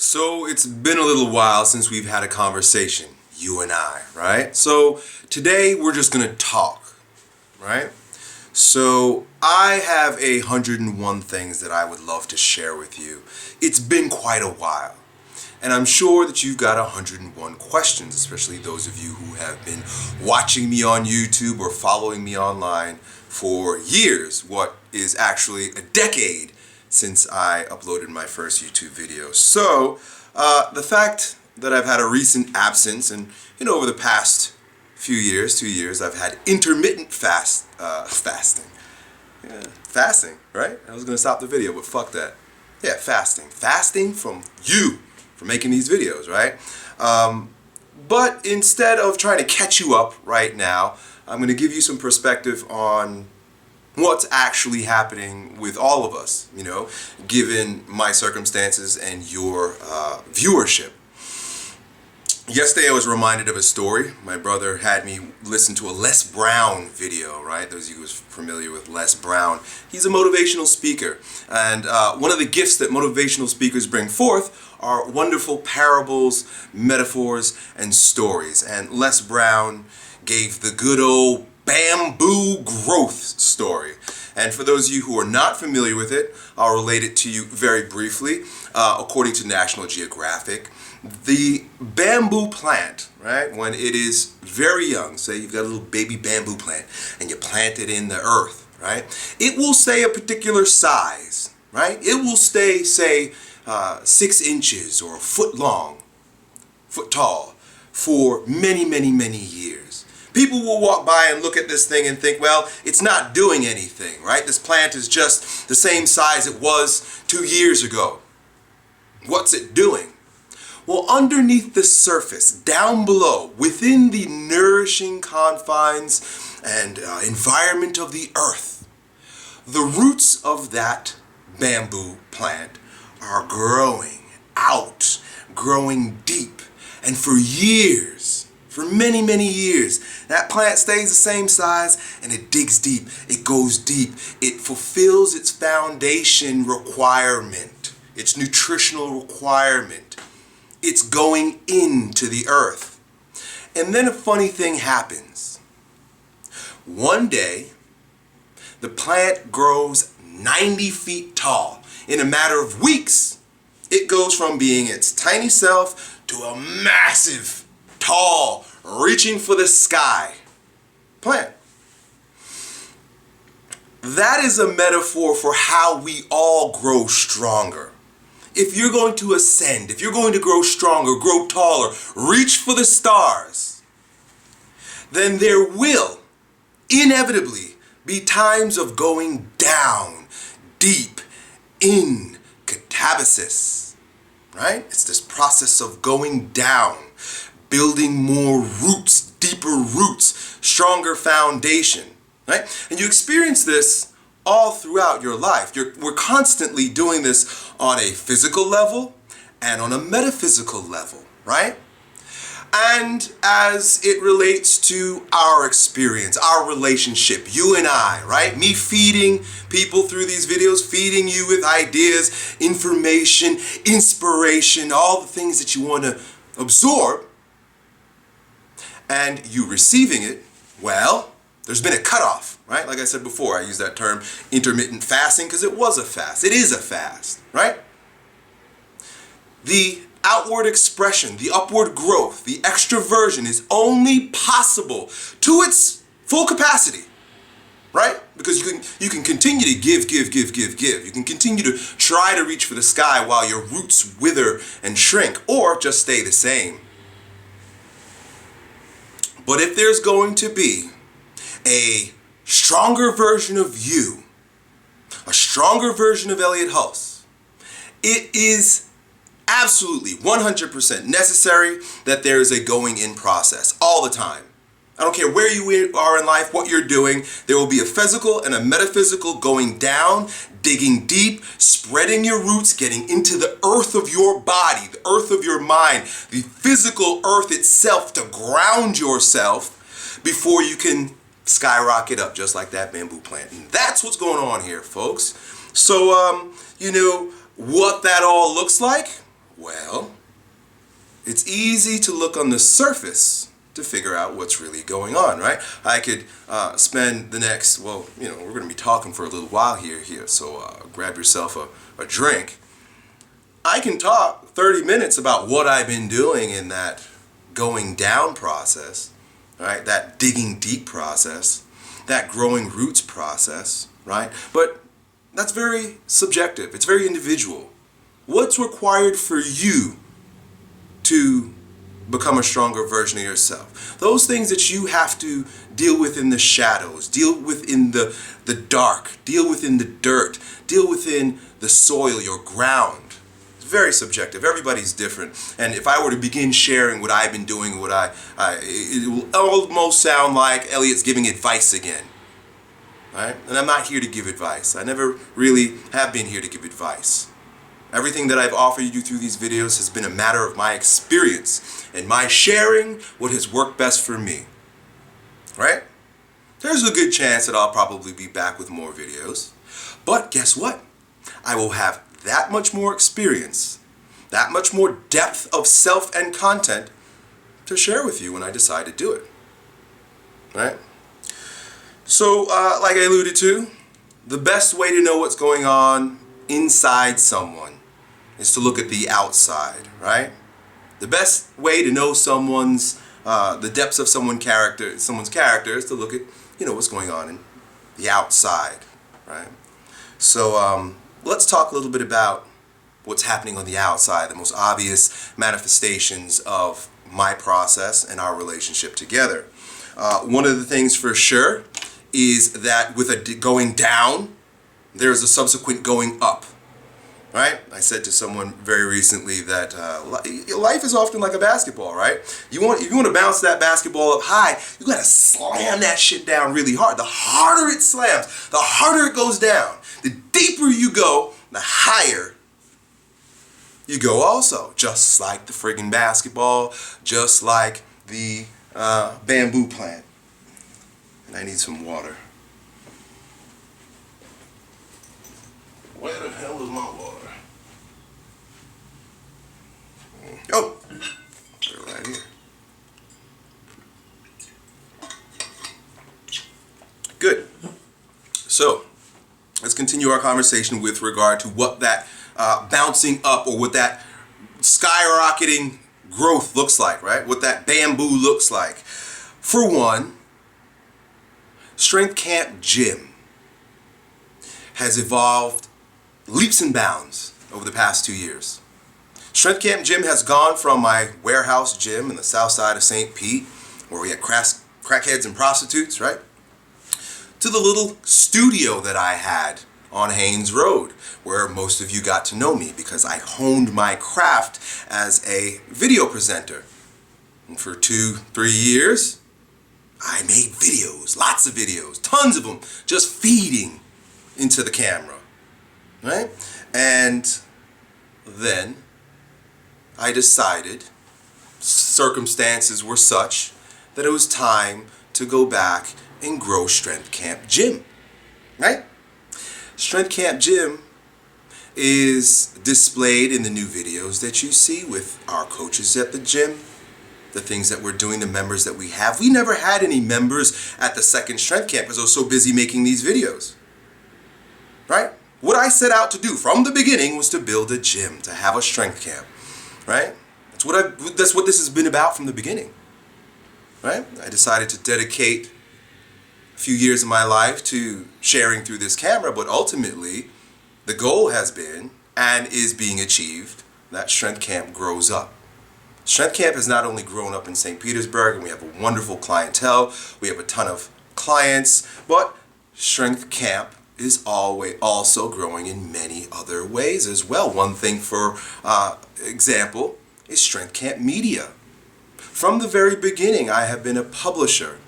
So it's been a little while since we've had a conversation, you and I, right? So today we're just gonna talk, right? So I have 101 things that I would love to share with you. It's been quite a while. And I'm sure that you've got 101 questions, especially those of you who have been watching me on YouTube or following me online for years, what is actually a decade since I uploaded my first YouTube video. So the fact that I've had a recent absence, and over the past few years, 2 years, I've had intermittent fasting. Yeah, fasting, right? I was gonna stop the video, but fuck that. Yeah, fasting from you for making these videos, right? But instead of trying to catch you up right now, I'm gonna give you some perspective on what's actually happening with all of us, given my circumstances and your viewership. Yesterday I was reminded of a story. My brother had me listen to a Les Brown video, right? Those of you who are familiar with Les Brown. He's a motivational speaker. And one of the gifts that motivational speakers bring forth are wonderful parables, metaphors, and stories. And Les Brown gave the good old bamboo growth story. And for those of you who are not familiar with it, I'll relate it to you very briefly. According to National Geographic, the bamboo plant, right, when it is very young, say you've got a little baby bamboo plant and you plant it in the earth, right, it will stay a particular size, right? It will stay, say, 6 inches or a foot long, foot tall for many, many, many years. People will walk by and look at this thing and think, well, it's not doing anything, right? This plant is just the same size it was 2 years ago. What's it doing? Well, underneath the surface, down below, within the nourishing confines and environment of the earth, the roots of that bamboo plant are growing out, growing deep, and for years, for many, many years, that plant stays the same size and it digs deep, it goes deep, it fulfills its foundation requirement, its nutritional requirement. It's going into the earth. And then a funny thing happens. One day, the plant grows 90 feet tall. In a matter of weeks, it goes from being its tiny self to a massive, tall, reaching for the sky plant. That is a metaphor for how we all grow stronger. If you're going to ascend, if you're going to grow stronger, grow taller, reach for the stars, then there will inevitably be times of going down, deep, in catabasis, right? It's this process of going down, building more roots, deeper roots, stronger foundation, right? And you experience this all throughout your life. We're constantly doing this on a physical level and on a metaphysical level, right? And as it relates to our experience, our relationship, you and I, right? Me feeding people through these videos, feeding you with ideas, information, inspiration, all the things that you want to absorb, and you receiving it, well, there's been a cutoff, right? Like I said before, I use that term intermittent fasting because it was a fast. It is a fast, right? The outward expression, the upward growth, the extroversion is only possible to its full capacity, right? Because you can continue to give. You can continue to try to reach for the sky while your roots wither and shrink, or just stay the same. But if there's going to be a stronger version of you, a stronger version of Elliott Hulse, it is absolutely 100% necessary that there is a going in process all the time. I don't care where you are in life, what you're doing, there will be a physical and a metaphysical going down, digging deep, spreading your roots, getting into the earth of your body, the earth of your mind, the physical earth itself to ground yourself before you can skyrocket up just like that bamboo plant. And that's what's going on here, folks. So, what that all looks like, Well, it's easy to look on the surface to figure out what's really going on, right? I could spend the next, well, we're going to be talking for a little while here, so grab yourself a drink. I can talk 30 minutes about what I've been doing in that going down process, right? That digging deep process, that growing roots process, right? But that's very subjective. It's very individual. What's required for you to become a stronger version of yourself? Those things that you have to deal with in the shadows, deal with in the dark, deal with in the dirt, deal within the soil, your ground. It's very subjective. Everybody's different. And if I were to begin sharing what I've been doing, it will almost sound like Elliott's giving advice again. Right? And I'm not here to give advice. I never really have been here to give advice. Everything that I've offered you through these videos has been a matter of my experience and my sharing what has worked best for me. Right? There's a good chance that I'll probably be back with more videos. But guess what? I will have that much more experience, that much more depth of self and content to share with you when I decide to do it. Right? So, like I alluded to, the best way to know what's going on inside someone is to look at the outside, right? The best way to know the depths of someone's character is to look at, what's going on in the outside, right? So let's talk a little bit about what's happening on the outside, the most obvious manifestations of my process and our relationship together. One of the things for sure is that with a going down, there's a subsequent going up. Right? I said to someone very recently that life is often like a basketball, right? If you want to bounce that basketball up high, you gotta slam that shit down really hard. The harder it slams, the harder it goes down. The deeper you go, the higher you go also. Just like the friggin' basketball, just like the bamboo plant. And I need some water. Where the hell is my water? Oh, they're right here. Good. So, let's continue our conversation with regard to what that bouncing up or what that skyrocketing growth looks like, right? What that bamboo looks like. For one, Strength Camp Gym has evolved leaps and bounds over the past 2 years. Strength Camp Gym has gone from my warehouse gym in the south side of St. Pete, where we had crackheads and prostitutes, right? To the little studio that I had on Haynes Road, where most of you got to know me because I honed my craft as a video presenter. And for 2-3 years, I made videos, lots of videos, tons of them, just feeding into the camera. Right? And then I decided circumstances were such that it was time to go back and grow Strength Camp Gym. Right? Strength Camp Gym is displayed in the new videos that you see with our coaches at the gym, the things that we're doing, the members that we have. We never had any members at the second Strength Camp because I was so busy making these videos. Right? What I set out to do from the beginning was to build a gym, to have a strength camp, right? That's what this has been about from the beginning, right? I decided to dedicate a few years of my life to sharing through this camera, but ultimately the goal has been and is being achieved that Strength Camp grows up. Strength Camp has not only grown up in St. Petersburg, and we have a wonderful clientele, we have a ton of clients, but Strength Camp is always also growing in many other ways as well. One thing, for example, is Strength Camp Media. From the very beginning, I have been a publisher.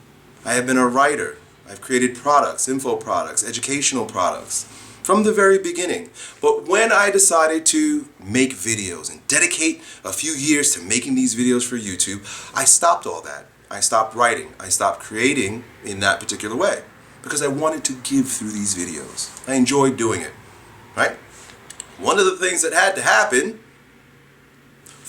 I have been a writer. I've created products, info products, educational products from the very beginning. But when I decided to make videos and dedicate a few years to making these videos for YouTube, I stopped all that. I stopped writing. I stopped creating in that particular way, because I wanted to give through these videos. I enjoyed doing it, right? One of the things that had to happen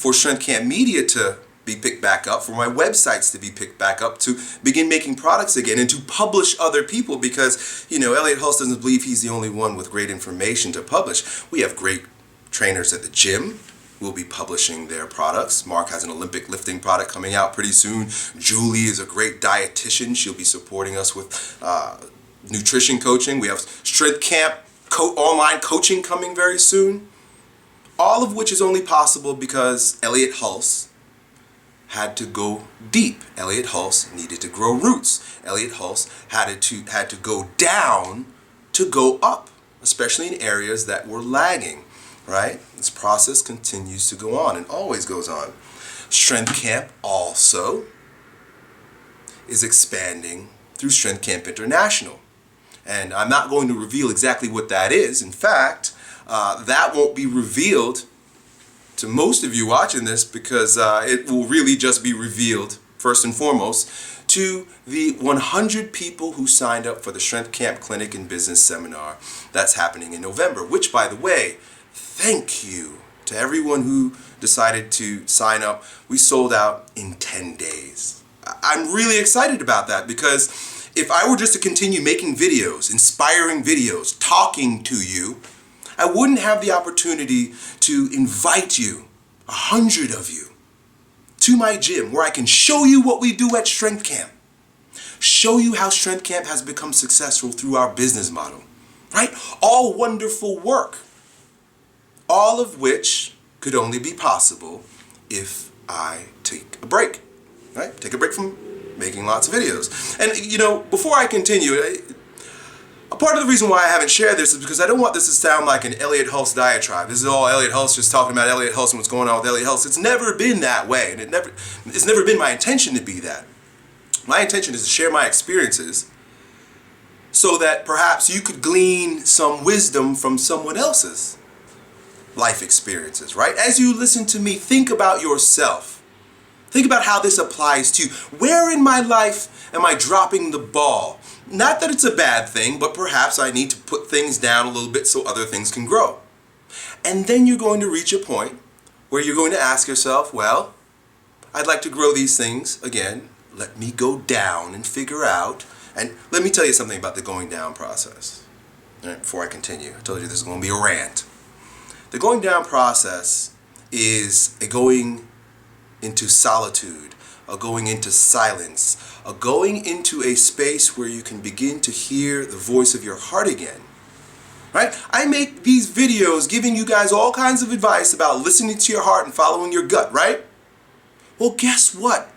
for Strength Camp Media to be picked back up, for my websites to be picked back up, to begin making products again, and to publish other people, because, you know, Elliott Hulse doesn't believe he's the only one with great information to publish. We have great trainers at the gym who will be publishing their products. Mark has an Olympic lifting product coming out pretty soon. Julie is a great dietitian. She'll be supporting us with nutrition coaching. We have Strength Camp online coaching coming very soon. All of which is only possible because Elliott Hulse had to go deep. Elliott Hulse needed to grow roots. Elliott Hulse had to go down to go up, especially in areas that were lagging, right? This process continues to go on and always goes on. Strength Camp also is expanding through Strength Camp International. And I'm not going to reveal exactly what that is. In fact, that won't be revealed to most of you watching this, because it will really just be revealed, first and foremost, to the 100 people who signed up for the Strength Camp Clinic and Business Seminar that's happening in November, which, by the way, thank you to everyone who decided to sign up. We sold out in 10 days. I'm really excited about that, because if I were just to continue making videos, inspiring videos, talking to you, I wouldn't have the opportunity to invite you, 100 of you, to my gym where I can show you what we do at Strength Camp. Show you how Strength Camp has become successful through our business model, right? All wonderful work. All of which could only be possible if I take a break, right? Take a break from making lots of videos. And, you know, before I continue, a part of the reason why I haven't shared this is because I don't want this to sound like an Elliott Hulse diatribe. This is all Elliott Hulse, just talking about Elliott Hulse and what's going on with Elliott Hulse. It's never been that way, and it's never been my intention to be that. My intention is to share my experiences so that perhaps you could glean some wisdom from someone else's life experiences, right? As you listen to me, think about yourself. Think about how this applies to you. Where in my life am I dropping the ball? Not that it's a bad thing, but perhaps I need to put things down a little bit so other things can grow. And then you're going to reach a point where you're going to ask yourself, well, I'd like to grow these things again. Let me go down and figure out. And let me tell you something about the going down process. All right, before I continue, I told you this is going to be a rant. The going down process is a going into solitude, a going into silence, a going into a space where you can begin to hear the voice of your heart again. Right? I make these videos giving you guys all kinds of advice about listening to your heart and following your gut, right? Well, guess what?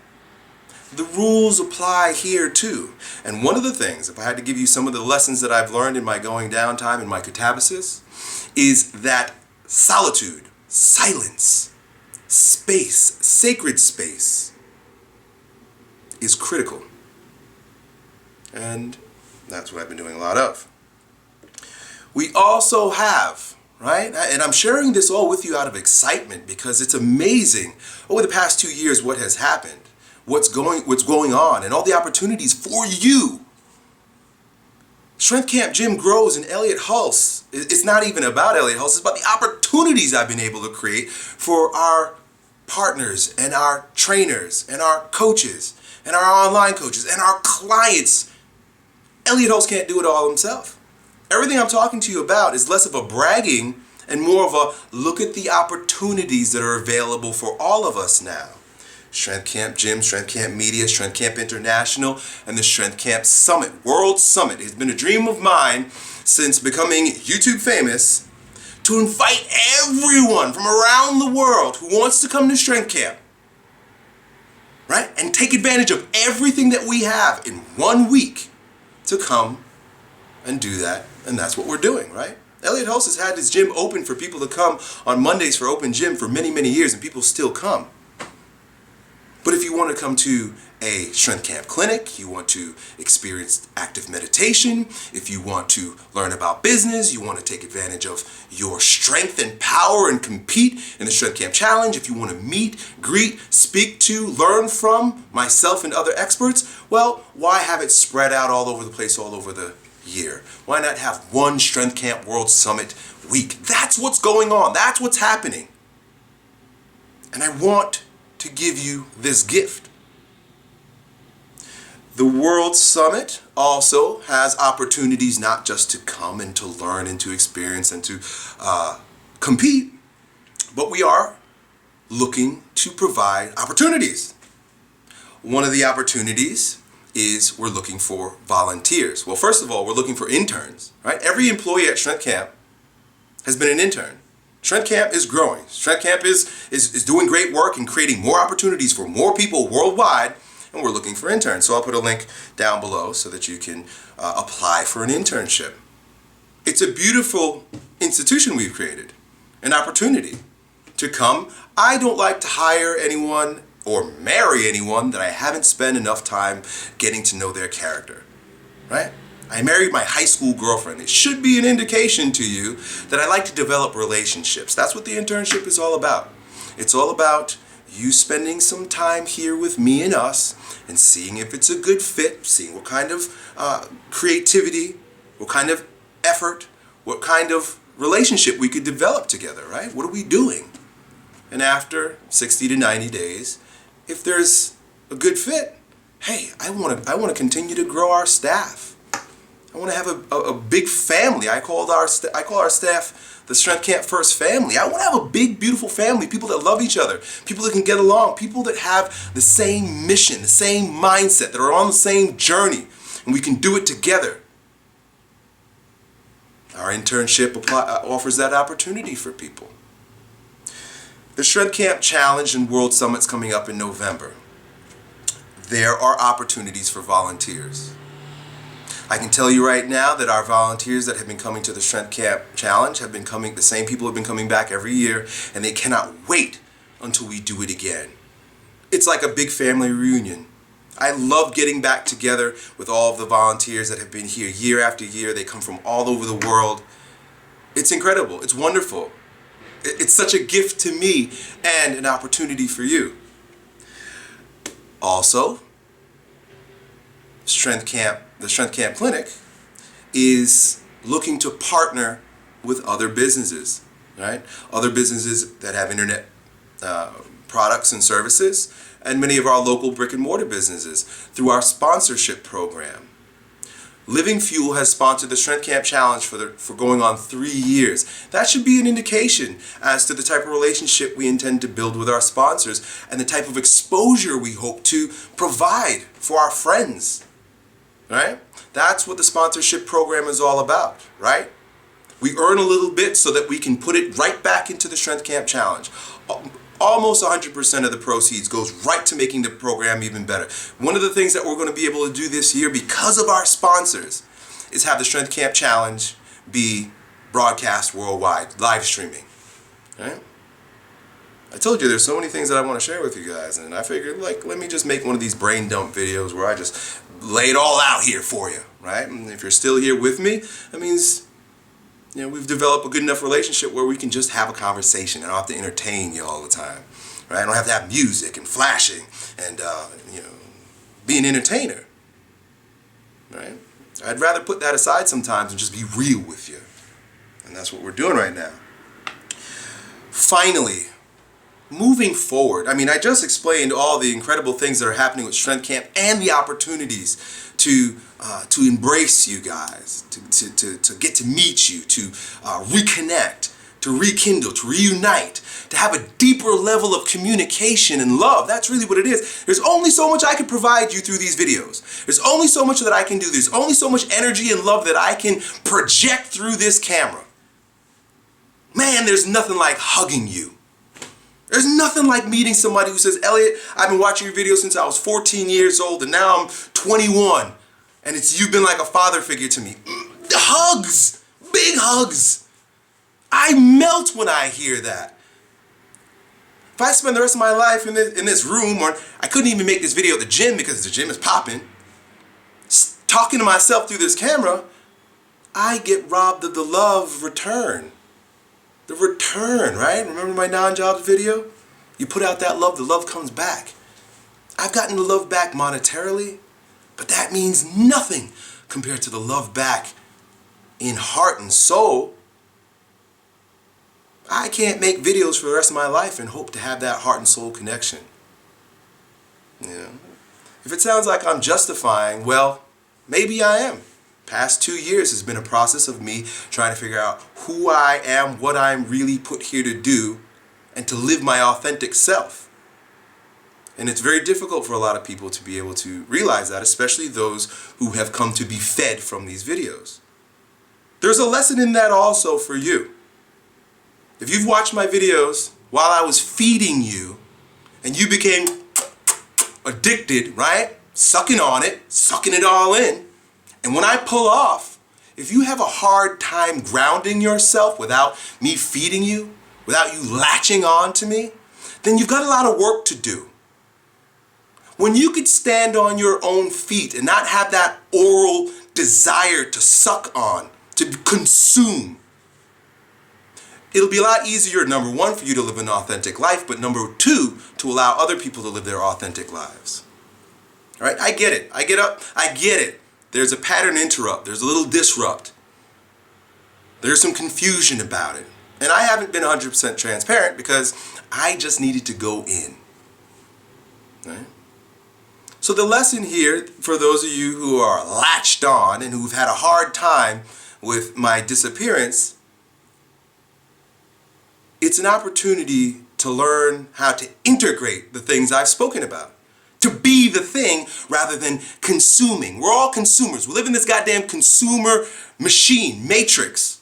The rules apply here too. And one of the things, if I had to give you some of the lessons that I've learned in my going down time in my catabasis, is that solitude, silence, space, sacred space is critical. And that's what I've been doing a lot of. We also have, right? And I'm sharing this all with you out of excitement because it's amazing over the past 2 years what has happened, what's going on, and all the opportunities for you. Strength Camp Gym grows in Elliott Hulse. It's not even about Elliott Hulse, it's about the opportunities I've been able to create for our partners and our trainers and our coaches and our online coaches and our clients. Elliott Hulse can't do it all himself. Everything I'm talking to you about is less of a bragging and more of a look at the opportunities that are available for all of us now. Strength Camp Gym, Strength Camp Media, Strength Camp International, and the Strength Camp Summit, World Summit. It's been a dream of mine since becoming YouTube famous to invite everyone from around the world who wants to come to Strength Camp, right? And take advantage of everything that we have in 1 week to come and do that. And that's what we're doing, right? Elliott Hulse has had his gym open for people to come on Mondays for open gym for many, many years, and people still come. But if you want to come to a Strength Camp clinic, you want to experience active meditation, if you want to learn about business, you want to take advantage of your strength and power and compete in the Strength Camp Challenge, if you want to meet, greet, speak to, learn from myself and other experts, well, why have it spread out all over the place, all over the year? Why not have one Strength Camp World Summit week? That's what's going on. That's what's happening. And I want to give you this gift. The World Summit also has opportunities not just to come and to learn and to experience and to compete, but we are looking to provide opportunities. One of the opportunities is we're looking for volunteers. Well, first of all, we're looking for interns, right? Every employee at Strength Camp has been an intern. Strength Camp is growing. Strength Camp is doing great work and creating more opportunities for more people worldwide, and we're looking for interns. So I'll put a link down below so that you can apply for an internship. It's a beautiful institution we've created, an opportunity to come. I don't like to hire anyone or marry anyone that I haven't spent enough time getting to know their character, right? I married my high school girlfriend. It should be an indication to you that I like to develop relationships. That's what the internship is all about. It's all about you spending some time here with me and us and seeing if it's a good fit, seeing what kind of creativity, what kind of effort, what kind of relationship we could develop together, right? What are we doing? And after 60 to 90 days, if there's a good fit, hey, I want to continue to grow our staff. I want to have a big family. I call our staff the Strength Camp First family. I want to have a big, beautiful family, people that love each other, people that can get along, people that have the same mission, the same mindset, that are on the same journey, and we can do it together. Our internship offers that opportunity for people. The Strength Camp Challenge and World Summit's coming up in November. There are opportunities for volunteers. I can tell you right now that our volunteers that have been coming to the Strength Camp Challenge have been coming, the same people have been coming back every year, and they cannot wait until we do it again. It's like a big family reunion. I love getting back together with all of the volunteers that have been here year after year. They come from all over the world. It's incredible. It's wonderful. It's such a gift to me and an opportunity for you. Also, the Strength Camp Clinic is looking to partner with other businesses, right? Other businesses that have internet products and services, and many of our local brick and mortar businesses through our sponsorship program. Living Fuel has sponsored the Strength Camp Challenge for going on 3 years. That should be an indication as to the type of relationship we intend to build with our sponsors and the type of exposure we hope to provide for our friends, right? That's what the sponsorship program is all about, right? We earn a little bit so that we can put it right back into the Strength Camp Challenge. Almost 100% of the proceeds goes right to making the program even better. One of the things that we're going to be able to do this year because of our sponsors is have the Strength Camp Challenge be broadcast worldwide, live streaming. Right? I told you there's so many things that I want to share with you guys, and I figured, like, let me just make one of these brain dump videos where I just lay it all out here for you, right? And if you're still here with me, that means, you know, we've developed a good enough relationship where we can just have a conversation. I don't have to entertain you all the time, right? I don't have to have music and flashing and, you know, be an entertainer, right? I'd rather put that aside sometimes and just be real with you. And that's what we're doing right now. Finally, moving forward, I mean, I just explained all the incredible things that are happening with Strength Camp and the opportunities to embrace you guys, to get to meet you, to reconnect, to rekindle, to reunite, to have a deeper level of communication and love. That's really what it is. There's only so much I can provide you through these videos. There's only so much that I can do. There's only so much energy and love that I can project through this camera. Man, there's nothing like hugging you. There's nothing like meeting somebody who says, Elliot, I've been watching your videos since I was 14 years old and now I'm 21. And you've been like a father figure to me. Hugs! Big hugs! I melt when I hear that. If I spend the rest of my life in this room, or I couldn't even make this video at the gym because the gym is popping, talking to myself through this camera, I get robbed of the love return. The return, right? Remember my non-jobs video? You put out that love, the love comes back. I've gotten the love back monetarily, but that means nothing compared to the love back in heart and soul. I can't make videos for the rest of my life and hope to have that heart and soul connection. You know? If it sounds like I'm justifying, well, maybe I am. Past 2 years has been a process of me trying to figure out who I am, what I'm really put here to do, and to live my authentic self. And it's very difficult for a lot of people to be able to realize that, especially those who have come to be fed from these videos. There's a lesson in that also for you. If you've watched my videos while I was feeding you and you became addicted, right? Sucking on it, sucking it all in. And when I pull off, if you have a hard time grounding yourself without me feeding you, without you latching on to me, then you've got a lot of work to do. When you could stand on your own feet and not have that oral desire to suck on, to consume, it'll be a lot easier, number one, for you to live an authentic life, but number two, to allow other people to live their authentic lives. All right, I get it. I get it. There's a pattern interrupt. There's a little disrupt. There's some confusion about it. And I haven't been 100% transparent because I just needed to go in. Right? So the lesson here, for those of you who are latched on and who've had a hard time with my disappearance, it's an opportunity to learn how to integrate the things I've spoken about. To be the thing rather than consuming. We're all consumers. We live in this goddamn consumer machine, matrix.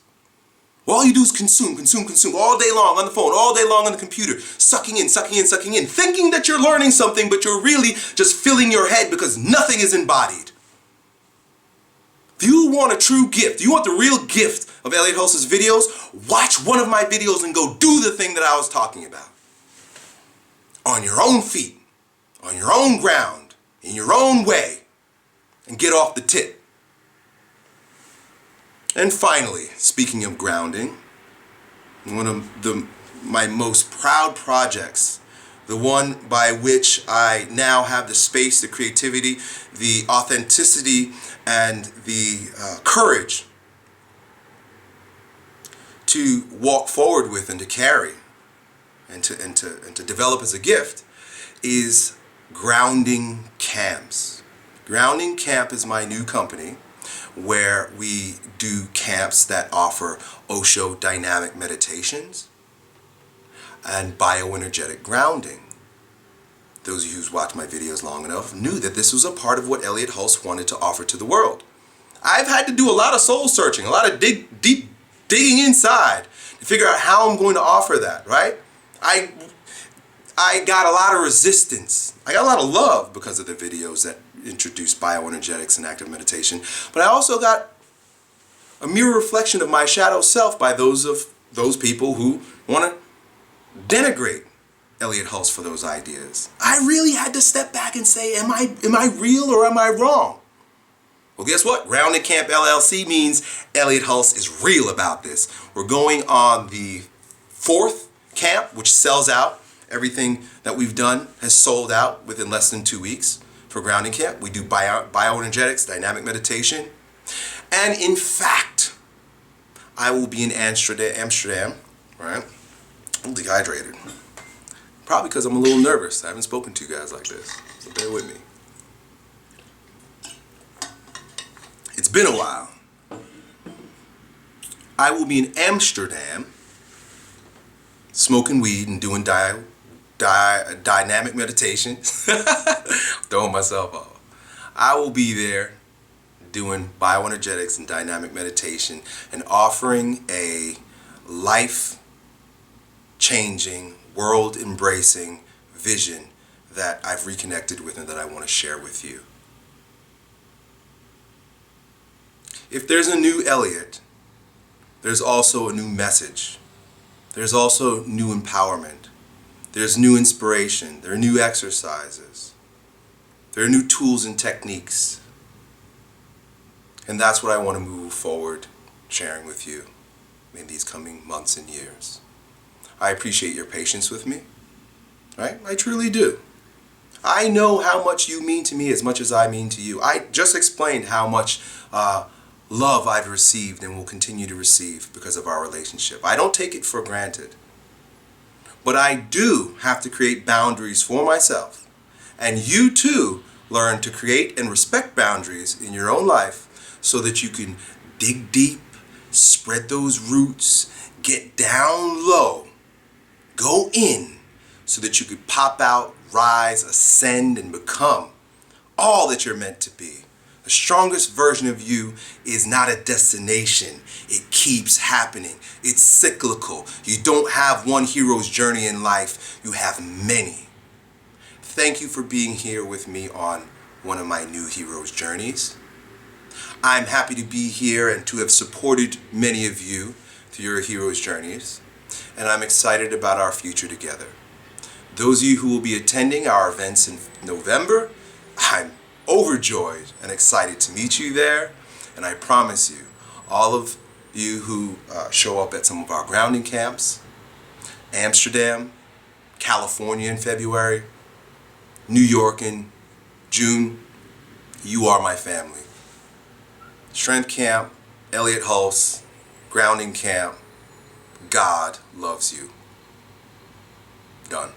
All you do is consume all day long on the phone, all day long on the computer, sucking in, thinking that you're learning something, but you're really just filling your head because nothing is embodied. If you want a true gift, you want the real gift of Elliott Hulse's videos, watch one of my videos and go do the thing that I was talking about. On your own feet, on your own ground, in your own way, and get off the tip. And finally, speaking of grounding, one of my most proud projects, the one by which I now have the space, the creativity, the authenticity, and the courage to walk forward with and to carry and to develop as a gift, is Grounding Camps. Grounding Camp is my new company where we do camps that offer Osho dynamic meditations and bioenergetic grounding. Those of you who's watched my videos long enough knew that this was a part of what Elliott Hulse wanted to offer to the world. I've had to do a lot of soul searching, a lot of deep digging inside to figure out how I'm going to offer that, right? I got a lot of resistance. I got a lot of love because of the videos that introduced bioenergetics and active meditation. But I also got a mirror reflection of my shadow self by those people who want to denigrate Elliott Hulse for those ideas. I really had to step back and say, am I real or am I wrong? Well, guess what? Grounding Camp LLC means Elliott Hulse is real about this. We're going on the 4th camp, which sells out. Everything that we've done has sold out within less than 2 weeks for Grounding Camp. We do bioenergetics, dynamic meditation. And in fact, I will be in Amsterdam, right? I'm dehydrated. Probably because I'm a little nervous. I haven't spoken to you guys like this, so bear with me. It's been a while. I will be in Amsterdam smoking weed and doing dynamic meditation. Throwing myself off. I will be there doing bioenergetics and dynamic meditation and offering a life-changing, world-embracing vision that I've reconnected with and that I want to share with you. If there's a new Elliott, there's also a new message. There's also new empowerment. There's new inspiration. There are new exercises. There are new tools and techniques. And that's what I want to move forward sharing with you in these coming months and years. I appreciate your patience with me. Right? I truly do. I know how much you mean to me as much as I mean to you. I just explained how much love I've received and will continue to receive because of our relationship. I don't take it for granted. But I do have to create boundaries for myself. And you too learn to create and respect boundaries in your own life so that you can dig deep, spread those roots, get down low, go in so that you could pop out, rise, ascend, and become all that you're meant to be. The strongest version of you is not a destination. It keeps happening. It's cyclical. You don't have one hero's journey in life. You have many. Thank you for being here with me on one of my new hero's journeys. I'm happy to be here and to have supported many of you through your hero's journeys. And I'm excited about our future together. Those of you who will be attending our events in November, I'm overjoyed and excited to meet you there. And I promise you, all of you who show up at some of our grounding camps, Amsterdam, California in February, New York in June, you are my family. Strength Camp, Elliott Hulse, Grounding Camp, God loves you. Done.